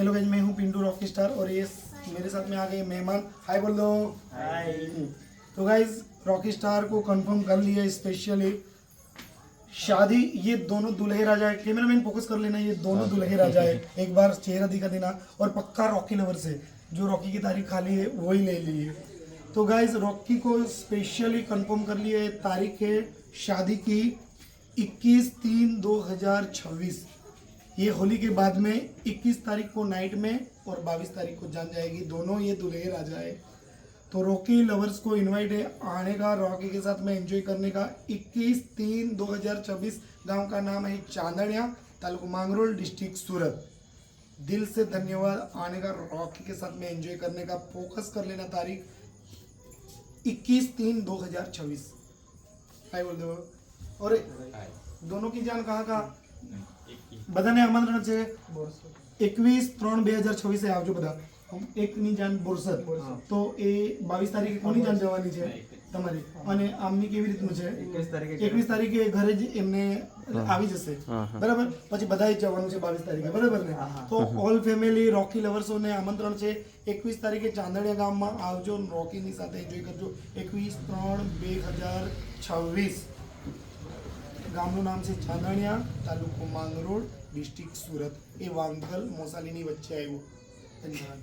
Hello guys, मैं हूँ Pintu Rocky star और ये मेरे साथ में आ गए मेहमान। हाय बोल दो। हाय। तो गाइस रॉकी स्टार को कंफर्म कर लिया स्पेशली शादी। ये दोनों दुल्हे राजा है। कैमरामैन फोकस कर लेना, ये दोनों दुल्हे राजा है। एक बार चेहरा दिखा देना। और पक्का रॉकी लवर से जो रॉकी की तारीख खाली है वही ले लिए। तो गाइस रॉकी को स्पेशली कंफर्म कर लिया है। तारीख है शादी की 21/3/2026। ये होली के बाद में 21 तारीख को नाइट में और 22 तारीख को जान जाएगी। दोनों ये दुल्हे राजा है। तो रॉकी लवर्स को इनवाइट है आने का, रॉकी के साथ में एंजॉय करने का। 21/3/2026। गांव का नाम है चांदड़िया, तालुका मांगरोल, डिस्ट्रिक्ट सूरत। दिल से धन्यवाद आने का, रॉकी के साथ में एंजॉय करने का। फोकस कर लेना तारीख 21/3/2026। हाय बोल दो। और दोनों की जान कहाँ બધાને આમંત્રણ છે 21/3/2026 આવજો બધા। એકની જાન બોરસદ, તો એ 22 તારીખે કોની જાન જવાની છે તમારી, અને આમની કેવી રીતનું છે 21 તારીખે ઘરે જ એમને આવી જશે, બરાબર। પછી બધાએ જવાનું છે 22 તારીખે, બરાબર ને। તો ઓલ ફેમિલી રॉकी લવર્સોને આમંત્રણ છે 21 તારીખે ચાંદડિયા ગામમાં આવજો, રॉकीની સાથે એન્જોય કરજો। 21/3/2026। ગામનું નામ છે ચાંદણિયા, તાલુકો માંગરોળ, ડિસ્ટ્રિક્ટ સુરત। એ વાંગલ મોસાલીની વચ્ચે આવ્યું। ધન્યવાદ।